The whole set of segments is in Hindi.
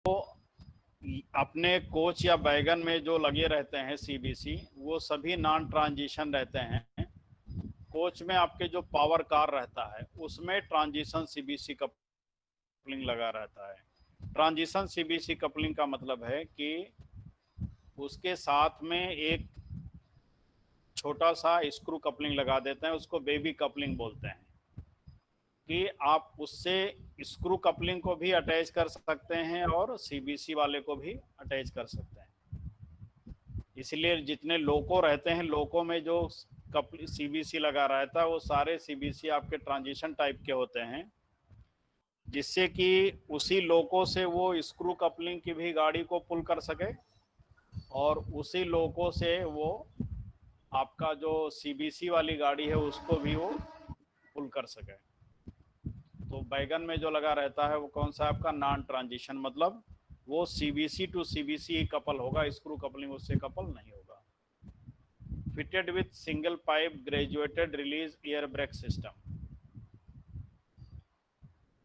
अपने कोच या बैगन में जो लगे रहते हैं सीबीसी, वो सभी नॉन ट्रांजिशन रहते हैं। कोच में आपके जो पावर कार रहता है उसमें ट्रांजिशन सीबीसी कपलिंग लगा रहता है। ट्रांजिशन सीबीसी कपलिंग का मतलब है कि उसके साथ में एक छोटा सा स्क्रू कपलिंग लगा देते हैं, उसको बेबी कपलिंग बोलते हैं, कि आप उससे स्क्रू कपलिंग को भी अटैच कर सकते हैं और सीबीसी वाले को भी अटैच कर सकते हैं। इसलिए जितने लोको रहते हैं, लोको में जो सीबीसी लगा रहता है वो सारे सीबीसी आपके ट्रांजिशन टाइप के होते हैं, जिससे कि उसी लोको से वो स्क्रू कपलिंग की भी गाड़ी को पुल कर सके और उसी लोको से वो आपका जो सीबीसी वाली गाड़ी है उसको भी वो पुल कर सके। तो बैगन में जो लगा रहता है वो कौन सा आपका नॉन ट्रांजिशन, मतलब वो सीबीसी टू सीबीसी ही कपल होगा, स्क्रू कपलिंग उससे कपल नहीं होगा। Fitted with single pipe graduated release air brake system.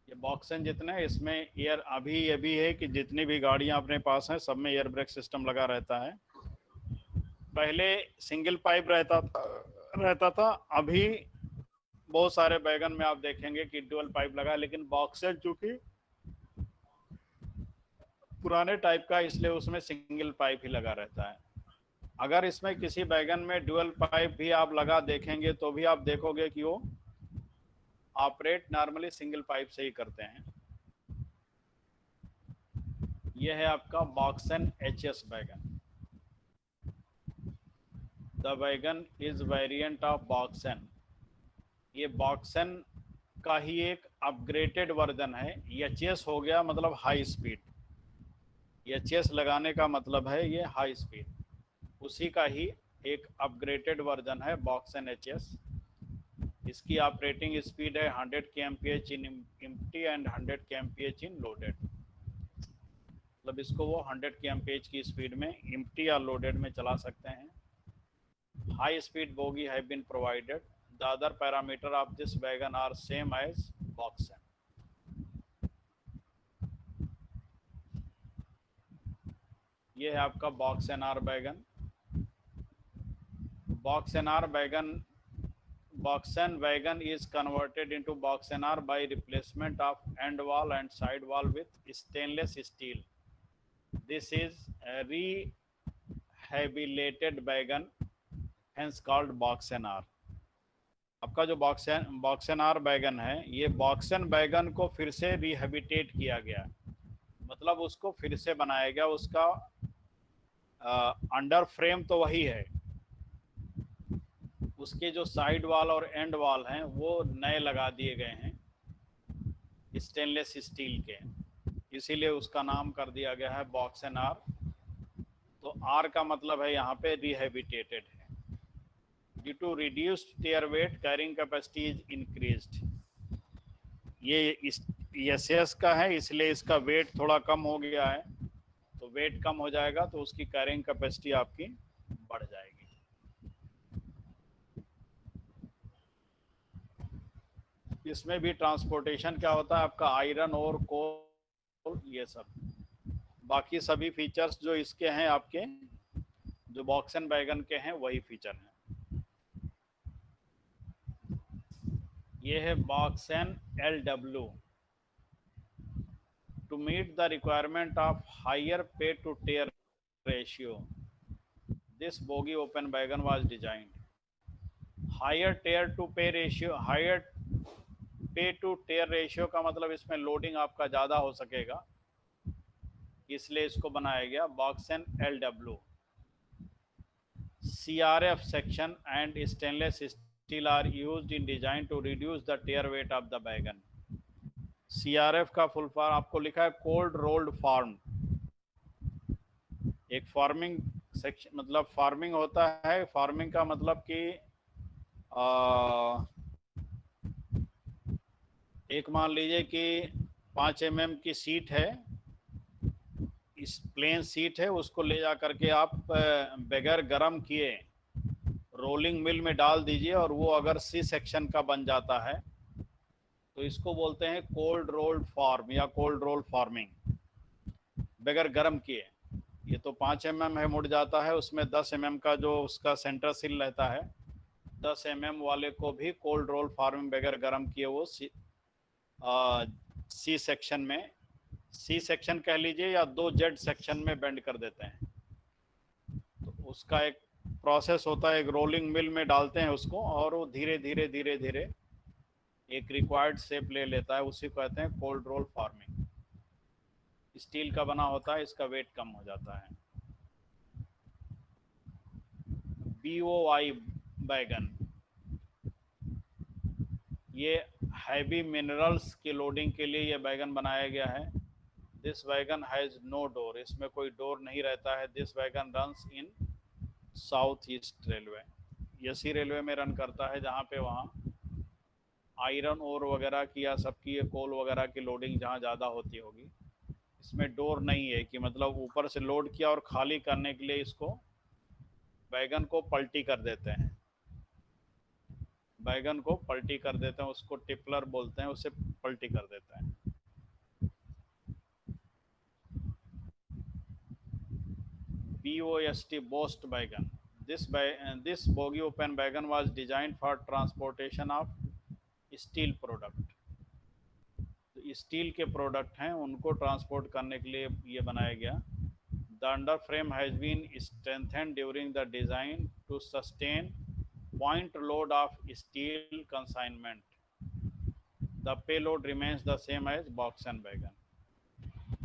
ये बॉक्सन जितने हैं इसमें एयर, अभी ये भी है कि जितनी भी गाड़ियां अपने पास हैं सब में एयर ब्रेक सिस्टम लगा रहता है। पहले सिंगल पाइप रहता था, अभी बहुत सारे बैगन में आप देखेंगे कि डुअल पाइप लगा है, लेकिन बॉक्सर चूंकि पुराने टाइप का इसलिए उसमें सिंगल पाइप ही लगा रहता है। अगर इसमें किसी बैगन में डुअल पाइप भी आप लगा देखेंगे तो भी आप देखोगे कि वो ऑपरेट नॉर्मली सिंगल पाइप से ही करते हैं। यह है आपका बॉक्सन एचएस बैगन। द बैगन इज वेरिएंट ऑफ बॉक्सन। ये बॉक्सन का ही एक अपग्रेडेड वर्जन है। एचएस हो गया मतलब हाई स्पीड, एचएस लगाने का मतलब है ये हाई स्पीड, उसी का ही एक अपग्रेडेड वर्जन है बॉक्सन एचएस। इसकी ऑपरेटिंग स्पीड है 100 kmph in empty and 100 kmph in loaded. मतलब इसको वो 100 kmph की स्पीड में एम्प्टी या लोडेड में चला सकते हैं। High speed bogie have been provided. The other parameter of this wagon are same as BOXN. ये है आपका BOXNR wagon. BOXNR wagon, Boxen wagon is converted into Boxenar by replacement of end wall and side wall with stainless steel. This is a rehabilitated wagon, hence called Boxenar. आपका जो बॉक्सएनआर वैगन है, ये बॉक्सन वैगन को फिर से रिहेबिटेट किया गया, मतलब उसको फिर से बनाया गया। उसका अंडर फ्रेम तो वही है, उसके जो साइड वाल और एंड वाल हैं वो नए लगा दिए गए हैं स्टेनलेस स्टील के, इसीलिए उसका नाम कर दिया गया है बॉक्सएनआर। तो आर का मतलब है यहाँ पे रिहेबिटेटेड है। Due to reduced tare weight carrying capacity is increased. ये एस का है इसलिए इसका वेट थोड़ा कम हो गया है, तो वेट कम हो जाएगा तो उसकी कैरिंग कैपेसिटी आपकी बढ़ जाएगी। इसमें भी ट्रांसपोर्टेशन क्या होता है आपका, आयरन और कोल, ये सब बाकी सभी फीचर्स जो इसके हैं आपके जो बॉक्सन वैगन के हैं वही फीचर हैं। ये है BOXN LW। To meet the requirement of higher pay to tare ratio, this bogie open wagon was designed. Higher tare to pay ratio, higher pay to tare ratio का मतलब इसमें लोडिंग आपका ज़्यादा हो सकेगा, इसलिए इसको बनाया गया BOXN LW। CRF section and stainless steel are used in design to reduce the tear weight of the wagon। CRF का फुल फॉर्म आपको लिखा है कोल्ड रोल्ड फॉर्म। एक फार्मिंग सेक्शन, मतलब फार्मिंग होता है, फार्मिंग का मतलब कि एक मान लीजिए कि 5 mm की सीट है, इस प्लेन सीट है, उसको ले जा करके आप बगैर गर्म किए रोलिंग मिल में डाल दीजिए और वो अगर सी सेक्शन का बन जाता है तो इसको बोलते हैं कोल्ड रोल्ड फॉर्म या कोल्ड रोल फार्मिंग। बगैर गर्म किए। ये तो 5 mm है, मुड़ जाता है, उसमें 10 mm का जो उसका सेंटर सील रहता है, 10 mm वाले को भी कोल्ड रोल फार्मिंग बगैर गर्म किए वो सी सेक्शन में, सी सेक्शन कह लीजिए या 2Z सेक्शन में बेंड कर देते हैं। तो उसका एक प्रोसेस होता है, एक रोलिंग मिल में डालते हैं उसको, और वो धीरे धीरे धीरे धीरे एक रिक्वायर्ड शेप ले लेता है, उसी को कहते हैं कोल्ड रोल फार्मिंग। स्टील का बना होता है, इसका वेट कम हो जाता है। BOI बैगन, ये हैवी मिनरल्स की लोडिंग के लिए ये बैगन बनाया गया है। दिस बैगन हैज नो डोर, इसमें कोई डोर नहीं रहता है। This wagon runs in South East railway, SE railway में रन करता है, जहाँ पे वहाँ आयरन ओर वगैरह की या सबकी कोल वगैरह की लोडिंग जहाँ ज़्यादा होती होगी। इसमें डोर नहीं है कि मतलब ऊपर से लोड किया और खाली करने के लिए इसको बैगन को पलटी कर देते हैं, बैगन को पलटी कर देते हैं, उसको टिपलर बोलते हैं, उसे पलटी कर देते हैं। BOST बोस्ट बैगन, this bogie open बैगन was designed for transportation of steel product। तो स्टील के प्रोडक्ट हैं, उनको ट्रांसपोर्ट करने के लिए ये बनाया गया। The underframe has been strengthened during the design to sustain point load of steel consignment. The payload remains the same as box and wagon।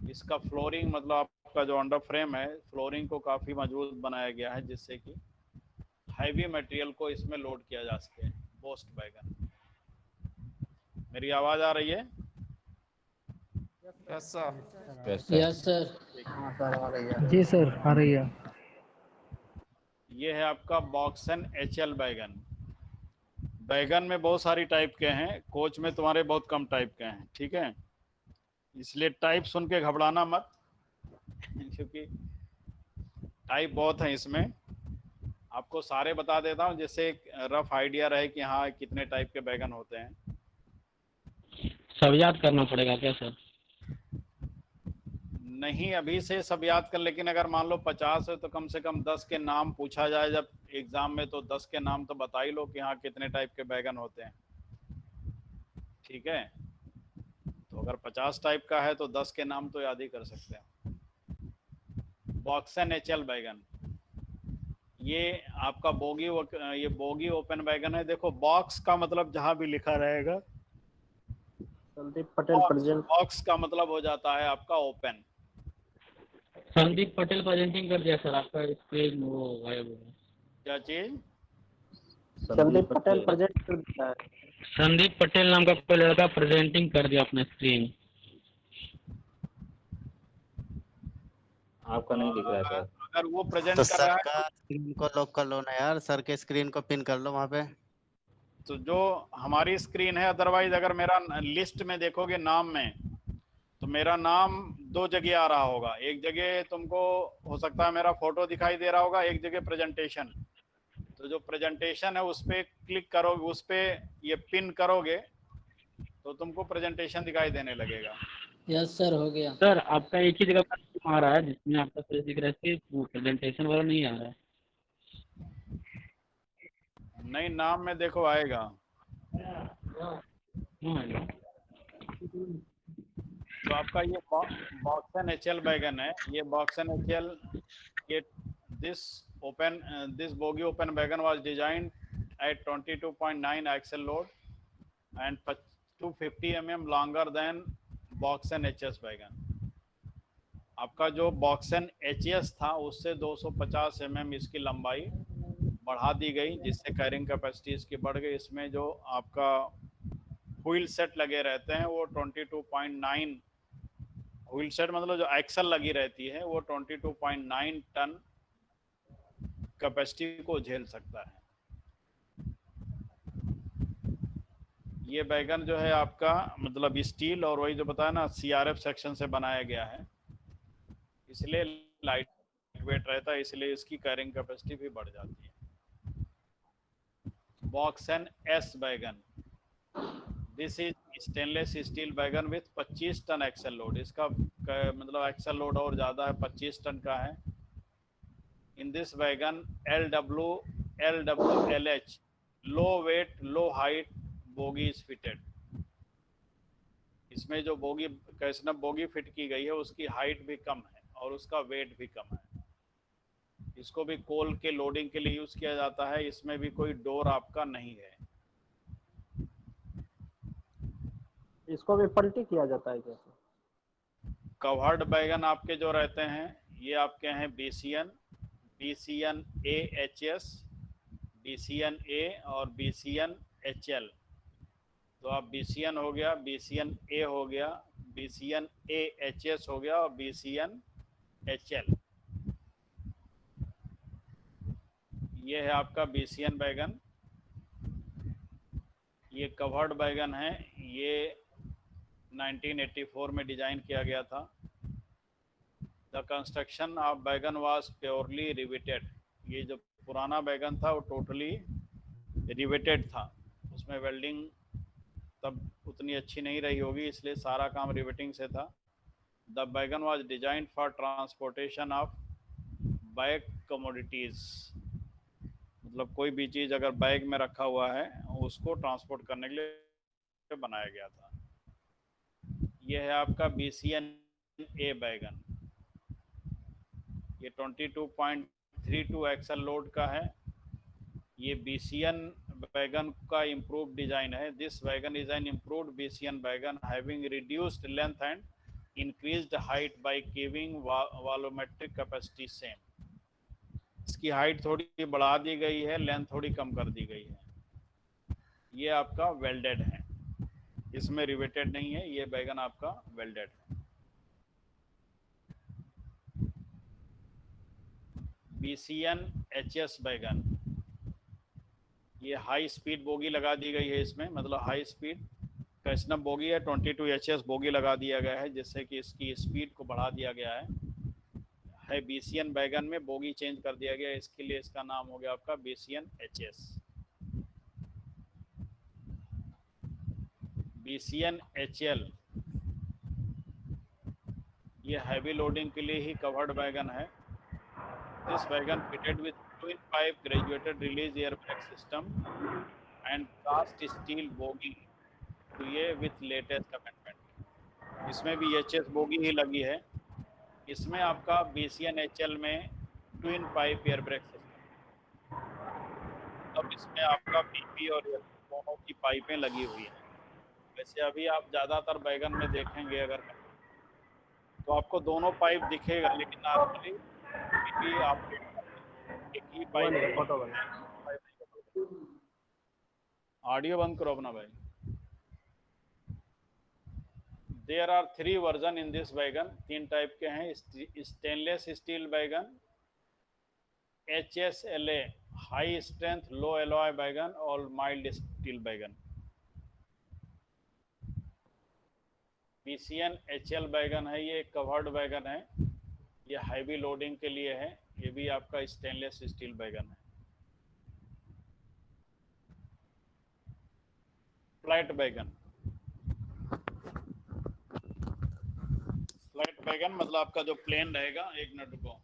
इसका फ्लोरिंग मतलब आपका जो अंडर फ्रेम है, फ्लोरिंग को काफ़ी मजबूत बनाया गया है, जिससे कि हैवी मटेरियल को इसमें लोड किया जा सके। पोस्ट बैगन। मेरी आवाज़ आ रही है? Yes sir. Yes sir. हाँ सर आ रही है। जी सर आ रही है। ये है आपका बॉक्सन HL बैगन। बैगन में बहुत सारी टाइप के हैं, कोच में तुम्हारे बहुत कम टाइप के हैं, ठीक है, इसलिए टाइप सुन के घबराना मत क्योंकि टाइप बहुत हैं इसमें। आपको सारे बता देता हूँ जिससे एक रफ आइडिया रहे कि हाँ कितने टाइप के बैगन होते हैं। सब याद करना पड़ेगा क्या सर? नहीं अभी से सब याद कर, लेकिन अगर मान लो 50 है तो कम से कम 10 के नाम पूछा जाए जब एग्जाम में, तो 10 के नाम तो बता ही लो कि हाँ कितने टाइप के बैगन होते हैं, ठीक है। तो अगर 50 टाइप का है तो 10 के नाम तो याद ही कर सकते हैं। बॉक्सन HL बैगन, ये आपका ये बोगी ओपन बैगन है। देखो बॉक्स का मतलब जहां भी लिखा रहेगा, संदीप पटेल प्रेजेंट। बॉक्स का मतलब हो जाता है आपका ओपन। संदीप पटेल प्रेजेंटिंग कर दिया सर, आपका स्क्रीन वो गायब हो गया। क्या चीज? संदीप पटेल प्रेजेंट कर दिया है। संदीप पटेल नाम का कोई लड़का प्रेजेंटिंग कर दिया अपना स्क्रीन। आपका नहीं दिख रहा सर। अगर वो प्रेजेंट तो कर सर रहा का है स्क्रीन को लॉक कर लो ना यार, सर के स्क्रीन को पिन कर लो वहाँ पे। तो जो हमारी स्क्रीन है, अदरवाइज अगर मेरा लिस्ट में देखोगे नाम में, तो मेरा नाम 2 जगह आ रहा होगा। एक जगह तुमको हो सकता है मेरा फोटो दिखाई दे रहा होगा, एक जगह प्रेजेंटेशन। तो जो प्रेजेंटेशन है उस पर क्लिक करोगे, उस पर ये पिन करोगे तो तुमको प्रेजेंटेशन दिखाई देने लगेगा। यस सर हो गया। सर आपका एक ही जगह पर आ रहा है जिसमें आपका फेस दिख रहा है, वो प्रेजेंटेशन वाला नहीं आ रहा है। नहीं नाम में देखो आएगा। तो आपका ये बॉक्सन HL बैगन है। ये बॉक्सन HL के this bogie open wagon was designed at 22.9 axle load and 250 mm longer than BOXN HS wagon. आपका जो बॉक्सन HS था उससे 250 mm इसकी लंबाई बढ़ा दी गई, जिससे कैरिंग कैपेसिटी इसकी बढ़ गई। इसमें जो आपका व्हील सेट लगे रहते हैं वो 22.9 व्हील सेट मतलब जो एक्सल लगी रहती है वो 22.9 टन कैपेसिटी को झेल सकता है। ये बैगन जो है आपका मतलब स्टील और वही जो बताया ना CRF सेक्शन से बनाया गया है, इसलिए लाइट वेट रहता है, इसलिए इसकी कैरिंग कैपेसिटी भी बढ़ जाती है। बॉक्सन S बैगन, दिस इज स्टेनलेस स्टील बैगन विथ 25 टन एक्सल लोड। इसका मतलब एक्सल लोड और ज़्यादा है, 25 टन का है। In this wagon LWLH low weight low height bogie is fitted. इसमें जो बोगी कैसनप बोगी फिट की गई है उसकी हाइट भी कम है और उसका वेट भी कम है। इसको भी कोल के लोडिंग के लिए यूज किया जाता है। इसमें भी कोई डोर आपका नहीं है। इसको भी पलटी किया जाता है कैसे? कवर्ड बैगन आपके जो रहते हैं ये आपके हैं BCN AHS, BCN A और BCN HL। तो आप BCN हो गया, BCN A हो गया, BCN AHS हो गया और BCN HL। ये है आपका BCN बैगन। ये कवर्ड बैगन है। ये 1984 में डिजाइन किया गया था। द कंस्ट्रक्शन ऑफ बैगन वाज प्योरली रिवेटेड। ये जो पुराना बैगन था वो टोटली रिवेटेड था। उसमें वेल्डिंग तब उतनी अच्छी नहीं रही होगी, इसलिए सारा काम रिवेटिंग से था। द बैगन was designed for transportation of bag commodities. मतलब कोई भी चीज़ अगर बैग में रखा हुआ है उसको ट्रांसपोर्ट करने के लिए बनाया गया था। यह है आपका BCN A बैगन। ये 22.32 एक्सल लोड का है। ये BCN बैगन का इम्प्रूव डिजाइन है। This wagon is an improved BCN बैगन having reduced length and increased height by giving volumetric capacity same. इसकी हाइट थोड़ी बढ़ा दी गई है, लेंथ थोड़ी कम कर दी गई है। ये आपका वेल्डेड है, इसमें रिवेटेड नहीं है। ये बैगन आपका वेल्डेड है। BCN HS बैगन। ये हाई स्पीड बोगी लगा दी गई है इसमें, मतलब हाई स्पीड कैसनप बोगी है। 22 HS बोगी लगा दिया गया है जिससे कि इसकी स्पीड को बढ़ा दिया गया है। BCN बैगन में बोगी चेंज कर दिया गया, इसके लिए इसका नाम हो गया आपका BCN HS। BCN HL ये हैवी लोडिंग के लिए ही कवर्ड बैगन है। This wagon fitted with twin pipe graduated release air brake system and cast steel bogie तो ये विथ लेटेस्ट अमेंडमेंट। इसमें भी HS बोगी ही लगी है। इसमें आपका BCN HL में twin pipe air brake system, तब इसमें आपका PP और दोनों की पाइपें लगी हुई हैं। वैसे अभी आप ज़्यादातर बैगन में देखेंगे अगर तो आपको दोनों पाइप दिखेगा, लेकिन नॉर्मली PP आप एक ही पाइप। फोटो बना। ऑडियो बंद करो अपना भाई। There are 3 version in this wagon. 3 type के हैं। Stainless steel wagon, HSLA high strength low alloy wagon और mild steel wagon. BCN HL wagon है, ये कवर्ड बैगन है। ये हैवी लोडिंग के लिए है। ये भी आपका स्टेनलेस स्टील बैगन है। फ्लैट बैगन। फ्लैट बैगन मतलब आपका जो प्लेन रहेगा। एक मिनट रुको।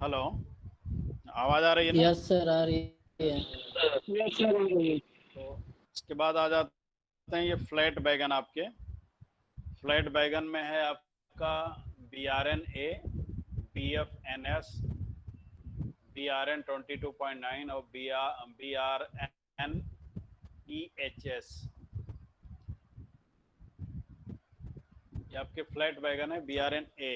हेलो, आवाज आ रही है ना? यस सर आ रही है। तो इसके बाद आ जाते हैं ये फ्लैट बैगन। आपके फ्लैट बैगन में है आपका BRN A, BFNS, BRN 22.9 और BRN EHS। ये आपके फ्लैट वैगन है BRN A।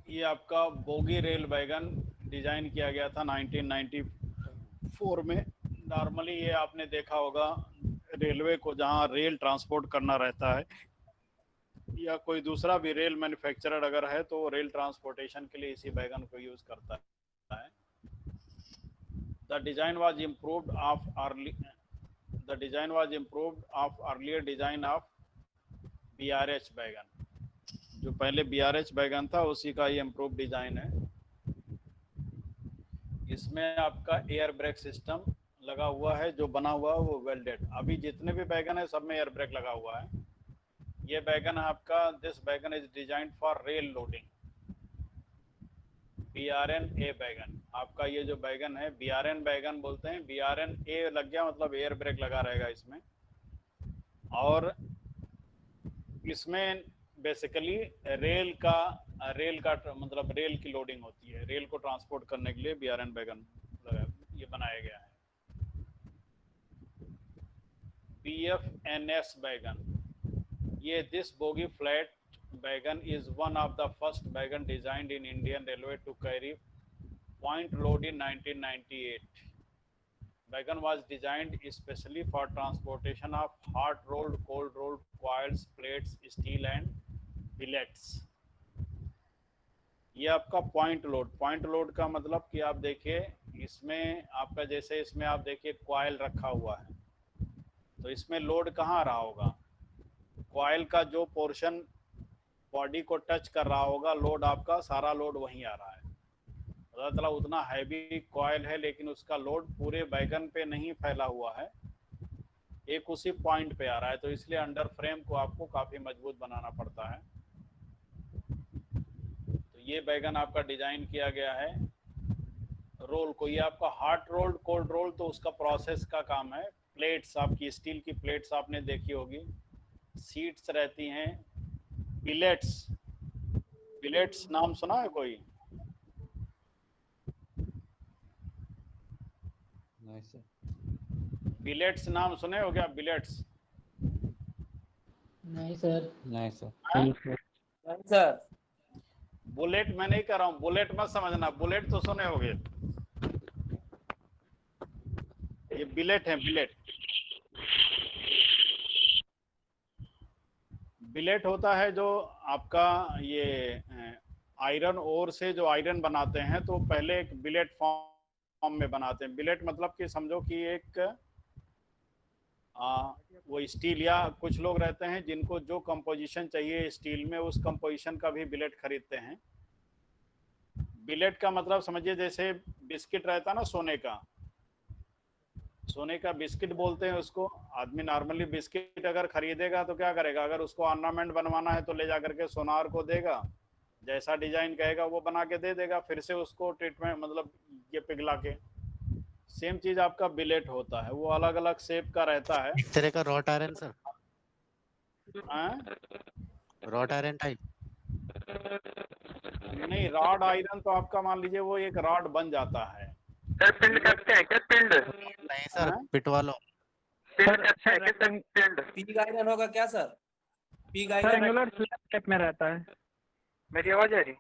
ये आपका बोगी रेल वैगन डिजाइन किया गया था 1994 में। नॉर्मली ये आपने देखा होगा रेलवे को जहाँ रेल ट्रांसपोर्ट करना रहता है या कोई दूसरा भी रेल मैन्युफैक्चरर अगर है तो रेल ट्रांसपोर्टेशन के लिए इसी वैगन को यूज करता है। The design was improved of earlier design of BRH wagon. जो पहले BRH वैगन था उसी का ये इम्प्रूव डिजाइन है। इसमें आपका एयर ब्रेक सिस्टम लगा हुआ है, जो बना हुआ है वो वेल्डेड। अभी जितने भी वैगन है सब में एयर ब्रेक लगा हुआ है। ये वैगन आपका this wagon is designed for rail loading. BRN A wagon आपका ये जो वैगन है BRN वैगन बोलते हैं। BRN A लग गया मतलब एयर ब्रेक लगा रहेगा इसमें। और इसमें बेसिकली रेल का मतलब रेल की लोडिंग होती है। रेल को ट्रांसपोर्ट करने के लिए BRN वैगन ये बनाया गया है। PFNS वैगन, ये this bogie flat wagon is one of the first wagon designed in Indian Railway to carry point load in 1998. Wagon was designed especially for transportation of hot rolled, cold rolled coils, plates, steel and billets. ये आपका पॉइंट लोड का मतलब कि आप देखिए इसमें आपका जैसे इसमें आप देखिए कॉइल रखा हुआ है तो इसमें लोड कहाँ आ रहा होगा? कॉइल का जो पोर्शन बॉडी को टच कर रहा होगा लोड आपका सारा लोड वहीं आ रहा है। पता चला उतना हैवी कॉइल है लेकिन उसका लोड पूरे वैगन पे नहीं फैला हुआ है, एक उसी पॉइंट पे आ रहा है। तो इसलिए अंडर फ्रेम को आपको काफी मजबूत बनाना पड़ता है। तो ये वैगन आपका डिजाइन किया गया है रोल को। ये आपका हॉट रोल्ड, कोल्ड रोल तो उसका प्रोसेस का काम है। प्लेट्स आपकी स्टील की प्लेट्स आपने देखी होगी, सीट्स रहती हैं। बिलेट्स नाम सुना है कोई? नहीं सर। बिलेट्स नाम सुने हो क्या? बिलेट्स नहीं सर। नहीं सर। नहीं सर। बुलेट मैं नहीं कर रहा हूँ, बुलेट मत समझना, बुलेट तो सुने होगे। ये बिलेट है, बिलेट होता है जो आपका ये आयरन ओर से जो आयरन बनाते हैं तो पहले एक बिलेट फॉर्म में बनाते हैं। बिलेट मतलब कि समझो कि एक वो स्टील या कुछ लोग रहते हैं जिनको जो कंपोजिशन चाहिए स्टील में उस कंपोजिशन का भी बिलेट खरीदते हैं। बिलेट का मतलब समझिए जैसे बिस्किट रहता है ना सोने का बिस्किट बोलते हैं उसको। आदमी नॉर्मली बिस्किट अगर खरीदेगा तो क्या करेगा, अगर उसको ऑर्नामेंट बनवाना है तो ले जा करके सोनार को देगा, जैसा डिजाइन कहेगा वो बना के दे देगा, फिर से उसको ट्रीटमेंट मतलब ये पिघला के। सेम चीज आपका बिलेट होता है, वो अलग अलग शेप का रहता है। एक तरह का wrought iron sir, wrought iron type. नहीं, रॉड आयरन तो आपका मान लीजिए वो एक रॉड बन जाता है। सर पिंड करते हैं क्या? पिंड नहीं सर, पिटवा लो। पिंड करते हैं क्या सर? पिंड पीग आयरन होगा क्या सर? पीग आयरन रेक्टेंगुलर स्लैब टाइप में रहता है। मेरी आवाज आ रही?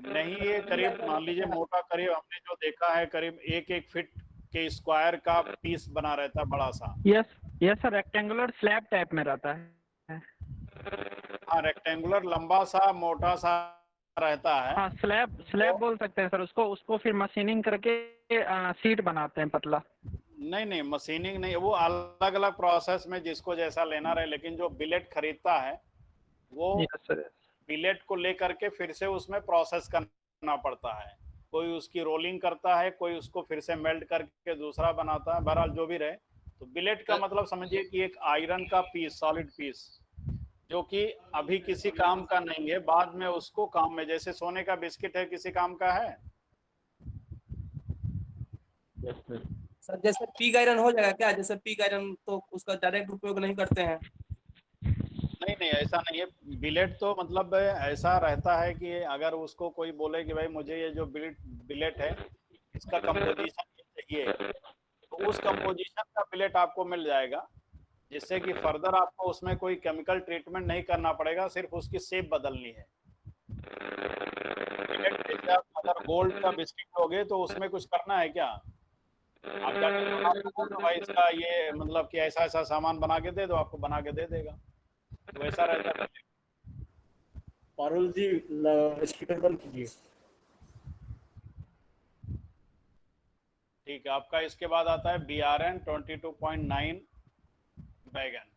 नहीं, ये करीब मान लीजिए मोटा करीब हमने जो देखा है करीब 1-1 फीट के स्क्वायर का पीस बना रहता है बड़ा सा। Yes sir, rectangular slab type में रहता है। हाँ, रेक्टेंगुलर लंबा सा मोटा सा रहता है। हाँ, स्लैब बोल सकते हैं सर उसको फिर मशीनिंग करके सीट बनाते हैं पतला। नहीं, मशीनिंग नहीं, वो अलग अलग प्रोसेस में जिसको जैसा लेना रहे। लेकिन जो बिलेट खरीदता है वो बिलेट को लेकर के फिर से उसमें प्रोसेस करना पड़ता है। कोई उसकी रोलिंग करता है, कोई उसको फिर से मेल्ट करके दूसरा बनाता है। बहरहाल जो भी रहे, तो बिलेट का मतलब समझिए कि एक आयरन का पीस, सॉलिड पीस, जो कि अभी किसी काम का नहीं है, बाद में उसको काम में, जैसे सोने का बिस्किट है किसी काम का है? सर जैसे पीग आयरन हो जाएगा क्या? जैसे पीग आयरन तो उसका डायरेक्ट उपयोग नहीं करते हैं। नहीं, ऐसा नहीं है। बिलेट तो मतलब ऐसा रहता है कि अगर उसको कोई बोले कि भाई मुझे ये जो बिलेट है इसका कंपोजिशन चाहिए, तो तो उस कंपोजिशन का प्लेट आपको मिल जाएगा, जिससे कि फर्दर आपको उसमें कोई केमिकल ट्रीटमेंट नहीं करना पड़ेगा, सिर्फ उसकी शेप बदलनी है। जैसे आप अगर गोल्ड का बिस्किट लोगे तो उसमें कुछ करना है क्या? आप जाके दुकान पे बोल दो भाई इसका ये मतलब कि ऐसा ऐसा सामान बना के दे दो, आपको बना के दे देगा। तो वैसा रहता है। पारुल जी स्पीकर बंद कीजिए। ठीक है, आपका इसके बाद आता है BRN 22.9 बैगन।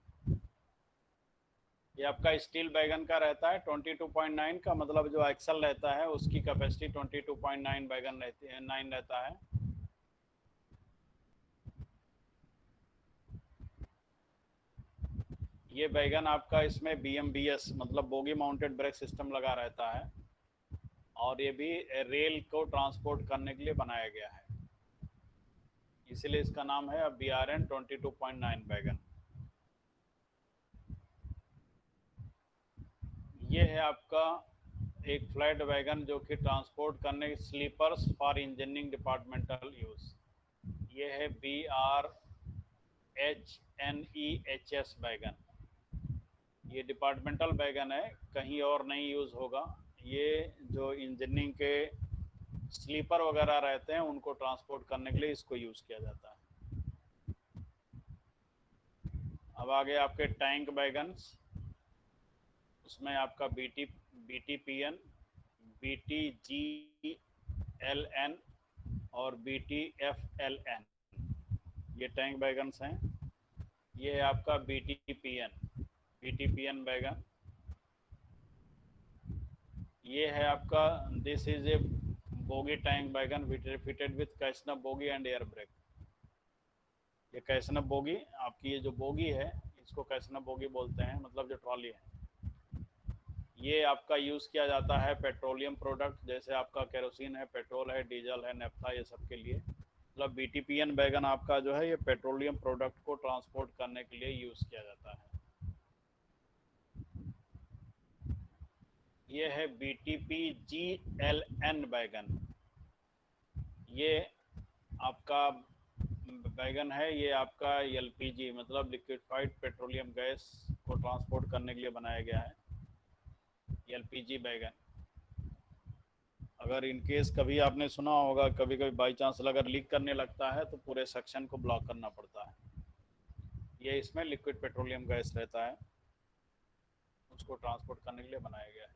ये आपका स्टील बैगन का रहता है। 22.9 का मतलब जो एक्सल रहता है उसकी कैपेसिटी 22.9 बैगन रहती है, 9 रहता है। ये बैगन आपका इसमें BMBS मतलब बोगी माउंटेड ब्रेक सिस्टम लगा रहता है, और ये भी रेल को ट्रांसपोर्ट करने के लिए बनाया गया है, इसलिए इसका नाम है BRN 22.9 बैगन। ये है आपका एक फ्लैट वैगन जो कि ट्रांसपोर्ट करने sleepers for engineering departmental use. ये है BRHNEHS बैगन। ये डिपार्टमेंटल बैगन है, कहीं और नहीं यूज होगा। ये जो इंजीनियरिंग के स्लीपर वगैरह रहते हैं उनको ट्रांसपोर्ट करने के लिए इसको यूज किया जाता है। अब आगे आपके टैंक बैगन्स, उसमें आपका BTPN, BTGLN और BTFLN ये टैंक बैगन्स हैं। ये है आपका BTPN बैगन। ये है आपका this is a bogie tank wagon fitted with CASNUB bogie and air brake. ये कैसनप बोगी, आपकी ये जो बोगी है इसको कैसनप बोगी बोलते हैं, मतलब जो ट्रॉली है। ये आपका यूज़ किया जाता है पेट्रोलियम प्रोडक्ट, जैसे आपका केरोसिन है, पेट्रोल है, डीजल है, नेफ्था, ये सब के लिए। मतलब BTPN बैगन आपका जो है ये पेट्रोलियम प्रोडक्ट को ट्रांसपोर्ट करने के लिए यूज़ किया जाता है। ये है BTPGLN बैगन। ये आपका बैगन है, ये आपका LPG मतलब लिक्विफाइड पेट्रोलियम गैस को ट्रांसपोर्ट करने के लिए बनाया गया है, LPG बैगन। अगर इनकेस कभी आपने सुना होगा, कभी कभी बाई चांस अगर लीक करने लगता है तो पूरे सेक्शन को ब्लॉक करना पड़ता है। ये इसमें लिक्विड पेट्रोलियम गैस रहता है, उसको ट्रांसपोर्ट करने के लिए बनाया गया है।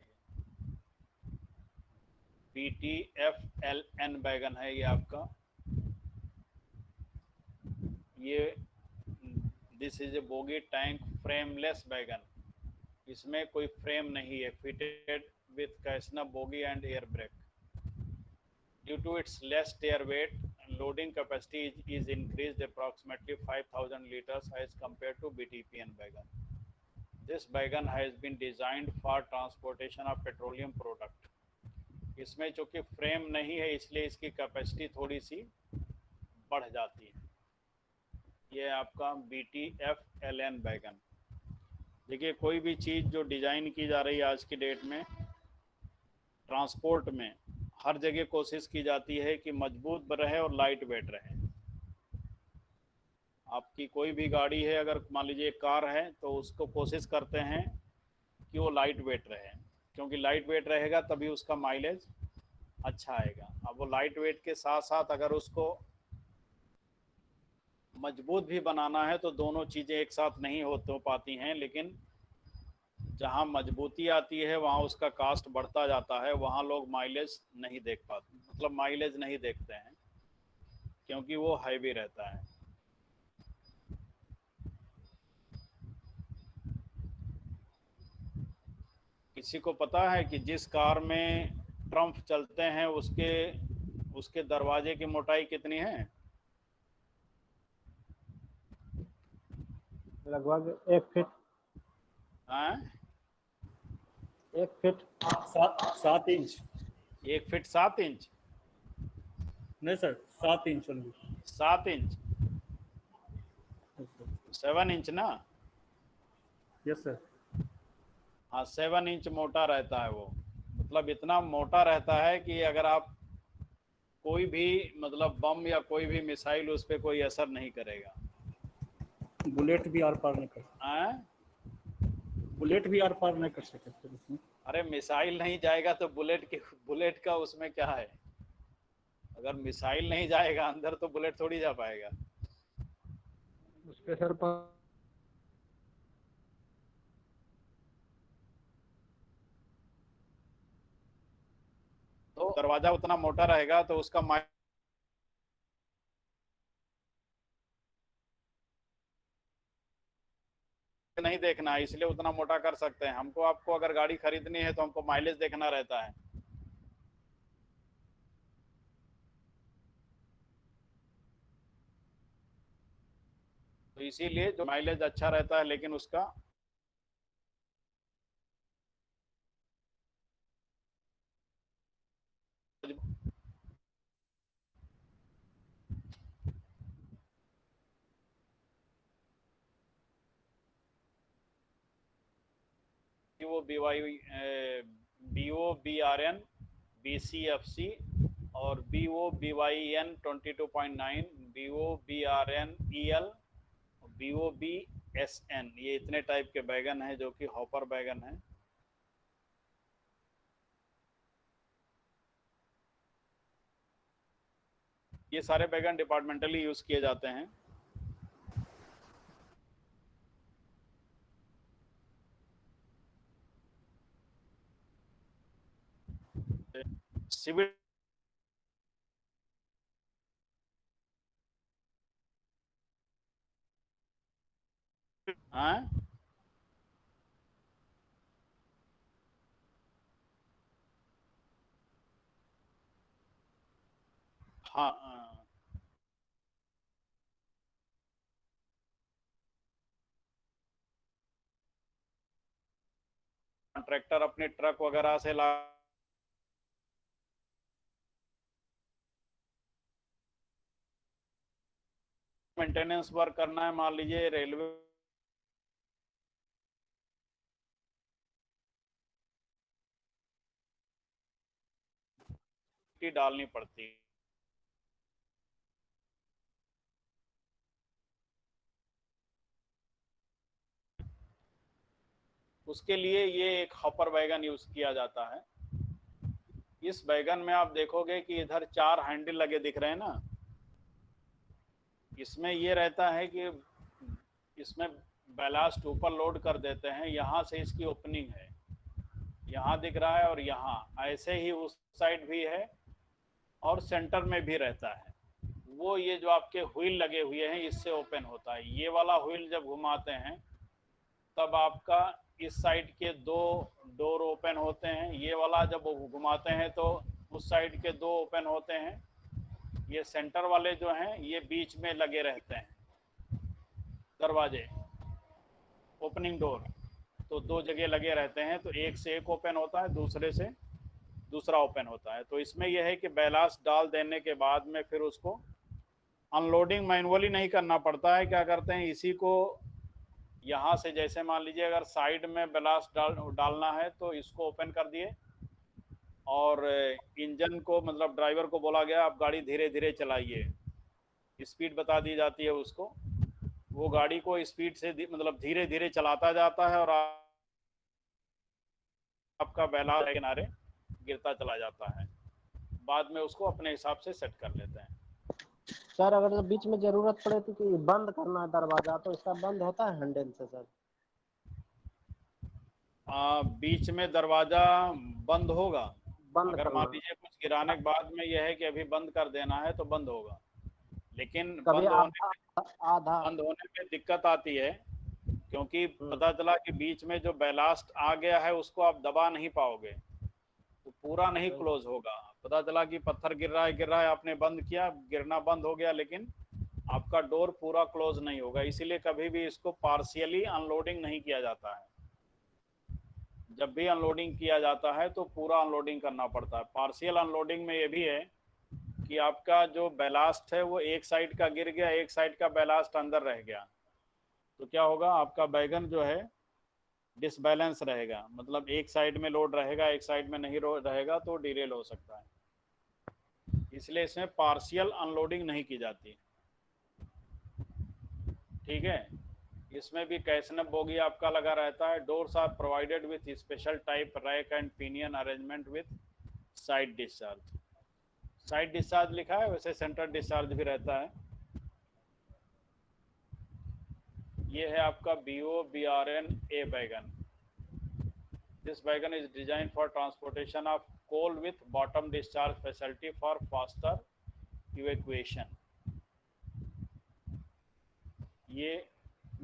BTFLN बैगन है ये आपका। ये this is a bogie tank frameless wagon. इसमें कोई फ्रेम नहीं है, fitted with CASNUB bogie and air brake. Due to its less air weight, loading capacity is increased approximately 5,000 liters as compared to BTPN wagon. This wagon has been designed for transportation of petroleum product. इसमें चूँकि फ्रेम नहीं है इसलिए इसकी कैपेसिटी थोड़ी सी बढ़ जाती है। ये आपका BTFLN वैगन। देखिए, कोई भी चीज़ जो डिज़ाइन की जा रही है आज की डेट में ट्रांसपोर्ट में, हर जगह कोशिश की जाती है कि मजबूत रहे और लाइट वेट रहे। आपकी कोई भी गाड़ी है, अगर मान लीजिए कार है, तो उसको कोशिश करते हैं कि वो लाइट वेट रहे, क्योंकि लाइट वेट रहेगा तभी उसका माइलेज अच्छा आएगा। अब वो लाइट वेट के साथ साथ अगर उसको मजबूत भी बनाना है तो दोनों चीज़ें एक साथ नहीं हो पाती हैं, लेकिन जहाँ मजबूती आती है वहाँ उसका कास्ट बढ़ता जाता है, वहाँ लोग माइलेज नहीं देख पाते, मतलब माइलेज नहीं देखते हैं क्योंकि वो हैवी रहता है। किसी को पता है कि जिस कार में ट्रम्प चलते हैं उसके दरवाजे की मोटाई कितनी है? लगभग 1 फीट। हाँ, 1 फीट 7 इंच। 1 feet 7 inch? नहीं sir, 7 inch only. 7 inch? 7 inch ना? Yes sir. हाँ, 7 इंच मोटा रहता है वो, मतलब इतना मोटा रहता है कि अगर आप कोई भी मतलब बम या कोई भी मिसाइल उस पर कोई असर नहीं करेगा। बुलेट भी आर पार नहीं कर हैं? बुलेट भी आर पार नहीं कर सके फिर उसमें। अरे मिसाइल नहीं जाएगा तो बुलेट का उसमें क्या है? अगर मिसाइल नहीं जाएगा अंदर तो बुलेट थोड़ी जा पाएगा। उस पे सर तो दरवाजा उतना मोटा रहेगा तो उसका नहीं देखना है, इसलिए उतना मोटा कर सकते हैं। हमको आपको अगर गाड़ी खरीदनी है तो हमको माइलेज देखना रहता है। तो इसीलिए जो माइलेज अच्छा रहता है लेकिन उसका वो BO BRN BCFC और BO BYN 22.9 BO BRN EL BOBSN, ये इतने टाइप के बैगन हैं जो कि हॉपर बैगन है। ये सारे बैगन डिपार्टमेंटली यूज किए जाते हैं। सिविल हाँ हाँ कॉन्ट्रैक्टर अपने ट्रक वगैरह से ला मेंटेनेंस वर्क करना है, मान लीजिए रेलवे की डालनी पड़ती है। उसके लिए ये एक हॉपर वैगन यूज किया जाता है। इस वैगन में आप देखोगे कि इधर 4 हैंडल लगे दिख रहे हैं ना। इसमें ये रहता है कि इसमें बैलास्ट ऊपर लोड कर देते हैं, यहाँ से इसकी ओपनिंग है, यहाँ दिख रहा है और यहाँ ऐसे ही उस साइड भी है और सेंटर में भी रहता है। वो ये जो आपके व्हील लगे हुए हैं इससे ओपन होता है। ये वाला व्हील जब घुमाते हैं तब आपका इस साइड के 2 डोर ओपन होते हैं, ये वाला जब घुमाते हैं तो उस साइड के 2 ओपन होते हैं। ये सेंटर वाले जो हैं ये बीच में लगे रहते हैं दरवाजे, ओपनिंग डोर तो 2 जगह लगे रहते हैं, तो एक से एक ओपन होता है, दूसरे से दूसरा ओपन होता है। तो इसमें यह है कि बैलास्ट डाल देने के बाद में फिर उसको अनलोडिंग मैनुअली नहीं करना पड़ता है। क्या करते हैं, इसी को यहाँ से जैसे मान लीजिए अगर साइड में बैलास्ट डालना है तो इसको ओपन कर दिए और इंजन को मतलब ड्राइवर को बोला गया आप गाड़ी धीरे धीरे चलाइए, स्पीड बता दी जाती है उसको, वो गाड़ी को स्पीड से मतलब धीरे धीरे चलाता जाता है और आपका बैलास्ट किनारे गिरता चला जाता है। बाद में उसको अपने हिसाब से सेट कर लेते हैं। सर अगर बीच में जरूरत पड़े तो कि बंद करना है दरवाजा तो इसका बंद होता है हैंडल से सर? बीच में दरवाजा बंद होगा, बंद अगर मान लीजिए कुछ गिराने के बाद में यह है कि अभी बंद कर देना है तो बंद होगा, लेकिन बंद होने में दिक्कत आती है क्योंकि पता चला कि बीच में जो बैलास्ट आ गया है उसको आप दबा नहीं पाओगे तो पूरा नहीं क्लोज होगा। पता चला कि पत्थर गिर रहा है, आपने बंद किया, गिरना बंद हो गया, लेकिन आपका डोर पूरा क्लोज नहीं होगा। इसीलिए कभी भी इसको पार्शियली अनलोडिंग नहीं किया जाता है। जब भी अनलोडिंग किया जाता है तो पूरा अनलोडिंग करना पड़ता है। पार्शियल अनलोडिंग में ये भी है कि आपका जो बैलास्ट है वो एक साइड का गिर गया, एक साइड का बैलास्ट अंदर रह गया, तो क्या होगा, आपका बैगन जो है डिसबैलेंस रहेगा, मतलब एक साइड में लोड रहेगा एक साइड में नहीं रहेगा तो डिरेल हो सकता है। इसलिए इसमें पार्शियल अनलोडिंग नहीं की जाती। ठीक है, इसमें भी कैसनप बोगी आपका लगा रहता है। Doors are provided with special type rack and pinion arrangement with side discharge. Side discharge लिखा है, वैसे सेंटर डिस्चार्ज भी रहता है। ये है आपका BO-BRN A wagon. This wagon is design for transportation of coal with bottom discharge facility for faster evacuation. ये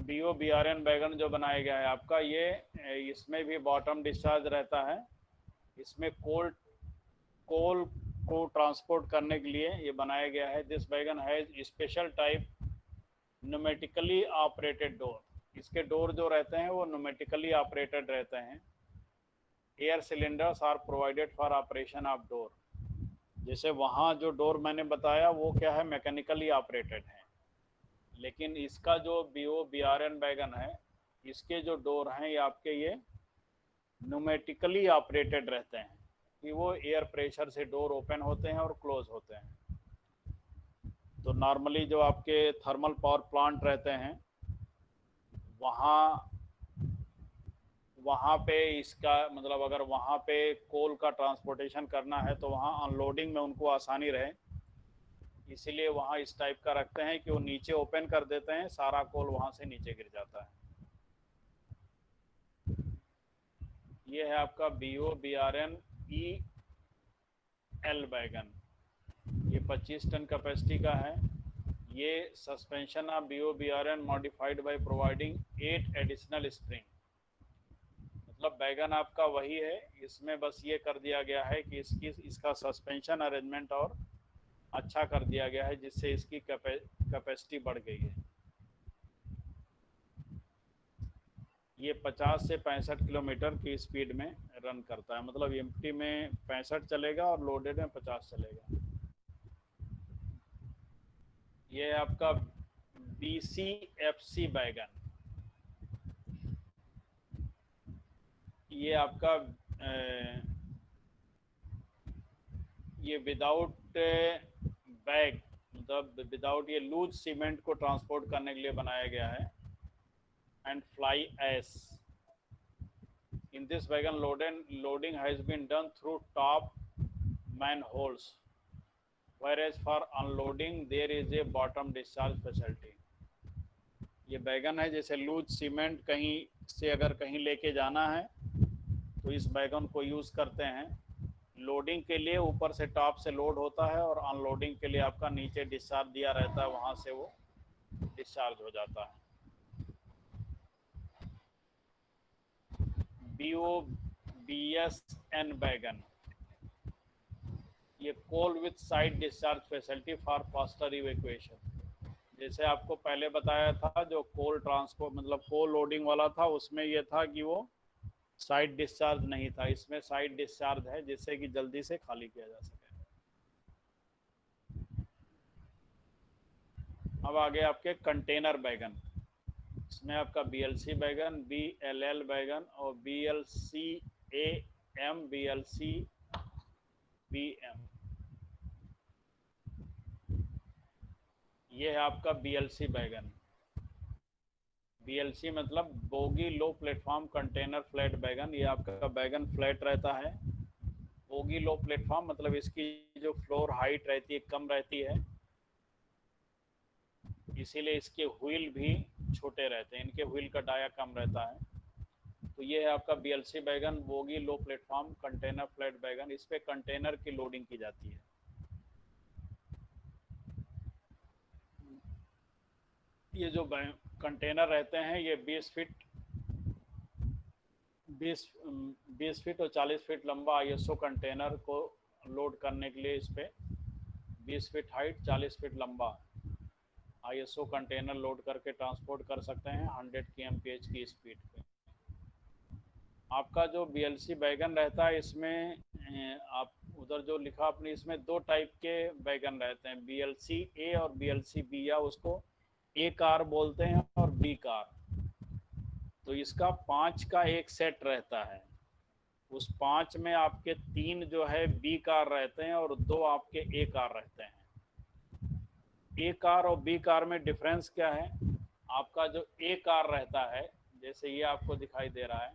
BO-BRN वैगन जो बनाया गया है आपका, ये इसमें भी बॉटम डिस्चार्ज रहता है। इसमें कोल को ट्रांसपोर्ट करने के लिए ये बनाया गया है। This wagon has special type pneumatically operated door. इसके डोर जो रहते हैं वो न्यूमेटिकली ऑपरेटेड रहते हैं। Air cylinders are provided for operation of door. जैसे वहाँ जो डोर मैंने बताया वो क्या है, मैकेनिकली ऑपरेटेड है, लेकिन इसका जो BO-BRN वैगन है, इसके जो डोर हैं ये आपके ये न्यूमेटिकली ऑपरेटेड रहते हैं कि वो एयर प्रेशर से डोर ओपन होते हैं और क्लोज होते हैं। तो नॉर्मली जो आपके थर्मल पावर प्लांट रहते हैं वहाँ पे इसका मतलब अगर वहाँ पे कोल का ट्रांसपोर्टेशन करना है तो वहाँ अनलोडिंग में उनको आसानी रहे, इसीलिए वहाँ इस टाइप का रखते हैं कि वो नीचे ओपन कर देते हैं, सारा कोल वहाँ से नीचे गिर जाता है। ये है आपका BO-BRN EL वैगन। ये 25 टन कैपेसिटी का है। ये suspension of BO-BRN modified by providing 8 additional spring. मतलब वैगन आपका वही है, इसमें बस ये कर दिया गया है कि इसका सस्पेंशन अरेंजमेंट और अच्छा कर दिया गया है, जिससे इसकी कैपेसिटी बढ़ गई है। ये 50 से 65 किलोमीटर की स्पीड में रन करता है। मतलब एम्प्टी में 65 चलेगा और लोडेड में 50 चलेगा। ये है आपका BCFC वैगन। ये आपका ये विदाउट बैग, मतलब विदाउट ये लूज सीमेंट को ट्रांसपोर्ट करने के लिए बनाया गया है। And fly ash. In this wagon loading has been done through top manholes, whereas for unloading there is a bottom discharge facility। ये वैगन है, जैसे लूज सीमेंट कहीं से अगर कहीं लेके जाना है तो इस वैगन को यूज़ करते हैं। लोडिंग के लिए ऊपर से टॉप से लोड होता है और अनलोडिंग के लिए आपका नीचे डिस्चार्ज दिया रहता है, वहाँ से वो डिस्चार्ज हो जाता है। BO-BSN wagon. ये coal with side discharge facility for faster evacuation. जैसे आपको पहले बताया था, जो कोल ट्रांसपोर्ट मतलब कोल लोडिंग वाला था, उसमें ये था कि वो साइड डिस्चार्ज नहीं था। इसमें साइड डिस्चार्ज है, जिससे कि जल्दी से खाली किया जा सके। अब आगे आपके कंटेनर वैगन। इसमें आपका BLC वैगन, BLL वैगन और BLC-AM, BLC-BM। ये है आपका BLC वैगन। BLC मतलब बोगी लो प्लेटफॉर्म कंटेनर फ्लैट वैगन। ये आपका वैगन फ्लैट रहता है। बोगी लो प्लेटफॉर्म मतलब इसकी जो फ्लोर हाइट रहती है कम रहती है, इसीलिए इसके व्हील भी छोटे रहते हैं, इनके व्हील का डाया कम रहता है। तो ये है आपका BLC वैगन, बोगी लो प्लेटफॉर्म कंटेनर फ्लैट वैगन। इस पे कंटेनर की लोडिंग की जाती है। ये जो कंटेनर रहते हैं ये 20 फीट और 40 फीट लंबा ISO कंटेनर को लोड करने के लिए इस पे 20 फीट हाइट 40 फीट लंबा ISO कंटेनर लोड करके ट्रांसपोर्ट कर सकते हैं 100 kmph की स्पीड पे। आपका जो BLC वैगन रहता है, इसमें आप उधर जो लिखा आपने, इसमें 2 टाइप के वैगन रहते हैं, BLC-A और BLC-B, या उसको A कार बोलते हैं और B कार। तो इसका 5 का एक सेट रहता है। उस 5 में आपके 3 जो है बी कार रहते हैं और 2 आपके ए कार रहते हैं। ए कार और बी कार में डिफरेंस क्या है? आपका जो ए कार रहता है, जैसे ये आपको दिखाई दे रहा है,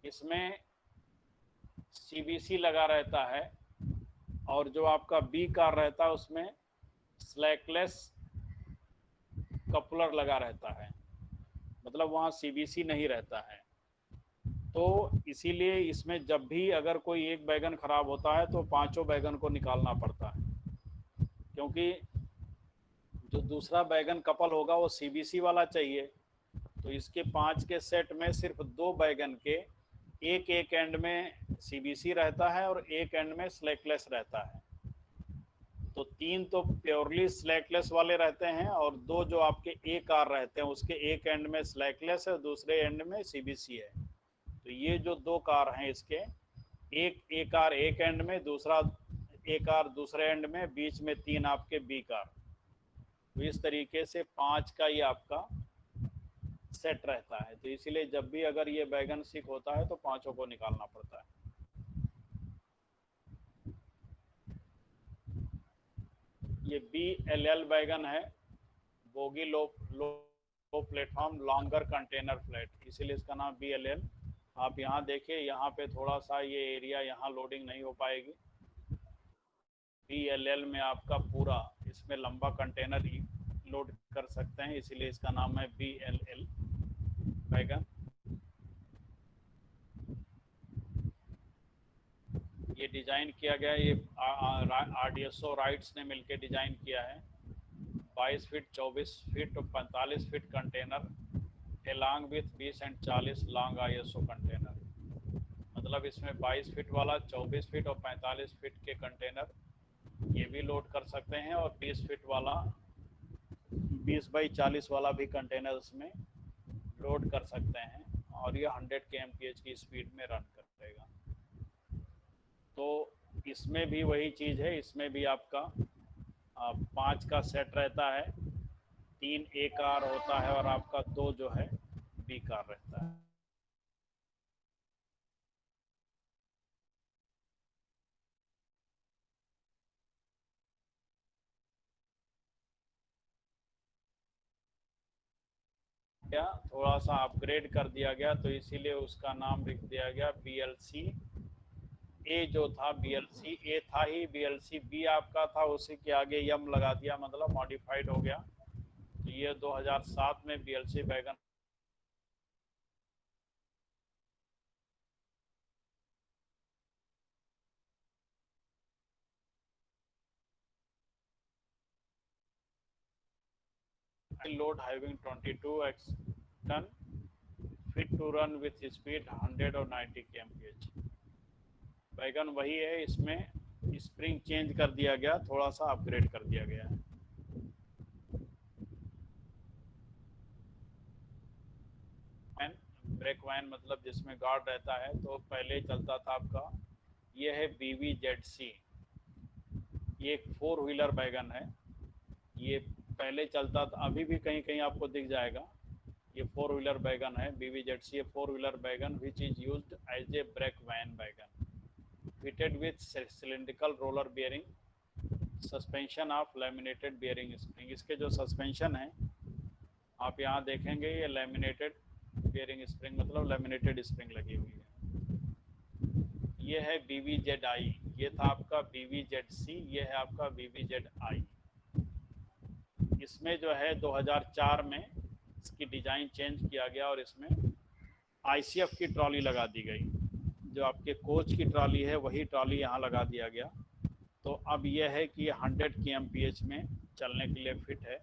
इसमें सीबीसी लगा रहता है, और जो आपका बी कार रहता है उसमें स्लैकलेस कपलर लगा रहता है, मतलब वहाँ सीबीसी नहीं रहता है। तो इसीलिए इसमें जब भी अगर कोई एक बैगन खराब होता है तो पांचों बैगन को निकालना पड़ता है, क्योंकि जो दूसरा बैगन कपल होगा वो सीबीसी वाला चाहिए। तो इसके 5 के सेट में सिर्फ 2 बैगन के एक एंड में सीबीसी रहता है और एक एंड में स्लैकलेस रहता है। तो 3 तो प्योरली स्लैकलेस वाले रहते हैं और 2 जो आपके ए कार रहते हैं उसके एक एंड में स्लैकलेस है, दूसरे एंड में सीबीसी है। तो ये जो 2 कार हैं इसके, एक ए कार एक एंड में, दूसरा ए कार दूसरे एंड में, बीच में 3 आपके बी कार। तो इस तरीके से 5 का ये आपका सेट रहता है। तो इसीलिए जब भी अगर ये बैगन सिक होता है तो पांचों को निकालना पड़ता है। ये BLL बैगन है, बोगी लो प्लेटफॉर्म लॉन्गर कंटेनर फ्लैट, इसीलिए इसका नाम BLL। आप यहाँ देखिए, यहाँ पे थोड़ा सा ये एरिया यहाँ लोडिंग नहीं हो पाएगी। BLL में आपका पूरा इसमें लंबा कंटेनर ही लोड कर सकते हैं, इसीलिए इसका नाम है BLL बैगन। ये डिज़ाइन किया गया, ये RDSO राइट्स ने मिलकर डिज़ाइन किया है। 22 फीट 24 फीट और 45 feet container along with 20 and 40 long ISO container. मतलब इसमें 22 फीट वाला, 24 फीट और 45 फीट के कंटेनर ये भी लोड कर सकते हैं, और 20 फीट वाला 20 बाई 40 वाला भी कंटेनर इसमें लोड कर सकते हैं, और ये 100 kmph की स्पीड में रन करेगा। तो इसमें भी वही चीज़ है, इसमें भी आपका 5 का सेट रहता है, 3 ए कार होता है और आपका 2 जो है बी कार रहता है। थोड़ा सा अपग्रेड कर दिया गया, तो इसीलिए उसका नाम लिख दिया गया BLC ए। जो था BLC ए था ही, BLC बी आपका था, उसी के आगे यम लगा दिया, मतलब मॉडिफाइड हो गया। तो ये 2007 में BLC बैगन load having 22x ton, fit to run with speed 100 और 90 kmph। बैगन वही है, इसमें स्प्रिंग चेंज कर दिया गया, थोड़ा सा अपग्रेड कर दिया गया है। ब्रेक वैन मतलब जिसमें गार्ड रहता है, तो पहले चलता था आपका, ये है BVZC, ये एक 4 व्हीलर बैगन है। ये पहले चलता था, अभी भी कहीं कहीं आपको दिख जाएगा। ये 4 व्हीलर बैगन है, BVZC, ये 4 wheeler wagon which is used as a brake van wagon, fitted with cylindrical roller bearing, suspension of laminated bearing spring. इसके जो सस्पेंशन है आप यहाँ देखेंगे, ये लैमिनेटेड बेयरिंग स्प्रिंग, मतलब लैमिनेटेड स्प्रिंग लगी हुई है। ये है BVZI, ये था आपका BVZC, ये है आपका BVZI। इसमें जो है 2004 में इसकी डिज़ाइन चेंज किया गया और इसमें ICF की ट्रॉली लगा दी गई। जो आपके कोच की ट्रॉली है वही ट्रॉली यहाँ लगा दिया गया। तो अब यह है कि 100 kmph में चलने के लिए फिट है,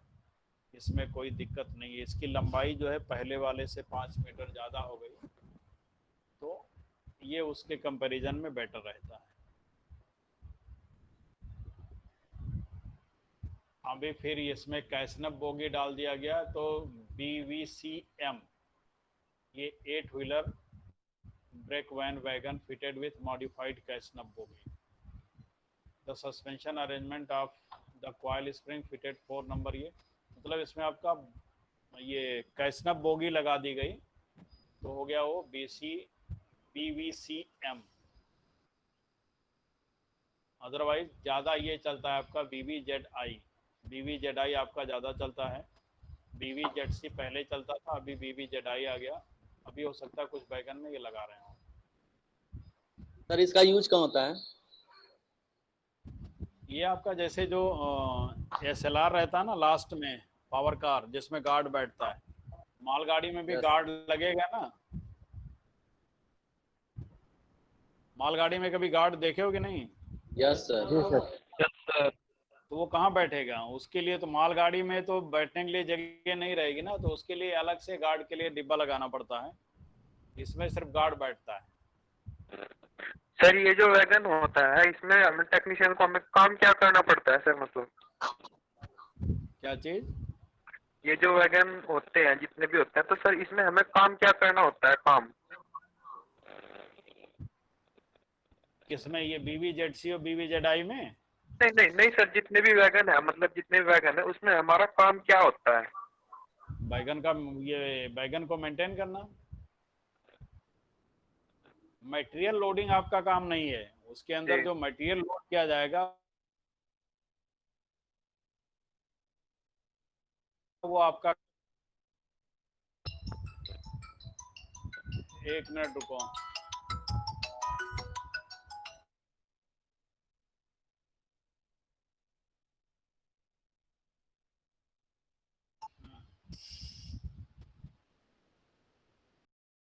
इसमें कोई दिक्कत नहीं है। इसकी लंबाई जो है पहले वाले से 5 मीटर ज़्यादा हो गई, तो ये उसके कंपैरिजन में बेटर रहता है। अभी फिर इसमें कैसनप बोगी डाल दिया गया, तो BVCM, ये 8 wheeler brake van wagon fitted with modified Casnub bogie. The suspension arrangement of the coil spring fitted 4 number, ये मतलब इसमें आपका ये कैसनप बोगी लगा दी गई, तो हो गया वो BVCM। अदरवाइज ज़्यादा ये चलता है आपका BVZI। BVZI आपका ज़्यादा चलता है। BVZC पहले चलता था, अभी BVZI आ गया। अभी हो सकता है कुछ बैगन में ये लगा रहे हो। सर इसका यूज कहाँ होता है? ये आपका जैसे जो SLR रहता है ना लास्ट में, पावर कार जिसमें गार्ड बैठता है, मालगाड़ी में भी Yes. गार्ड लगेगा ना। मालगाड़ी में कभी गार्ड देखे हो कि नहीं? Yes sir. जी सर। तो वो कहाँ बैठेगा? उसके लिए तो मालगाड़ी में तो बैठने के लिए जगह नहीं रहेगी ना, तो उसके लिए अलग से गार्ड के लिए डिब्बा लगाना पड़ता है। इसमें सिर्फ गार्ड बैठता है। सर ये जो वैगन होता है इसमें हमें टेक्नीशियन को हमें काम क्या करना पड़ता है सर? मतलब क्या चीज? ये जो वैगन होते हैं जितने भी होते हैं, तो सर इसमें हमें काम क्या करना होता है? काम किसमें? ये BVZC और BVZI में? नहीं नहीं नहीं सर, जितने भी वैगन है, मतलब जितने भी वैगन है उसमें हमारा काम क्या होता है? बैगन का, ये बैगन को मेंटेन करना। मटेरियल लोडिंग आपका काम नहीं है। उसके अंदर जी। जो मटेरियल लोड किया जाएगा वो आपका। एक मिनट रुको।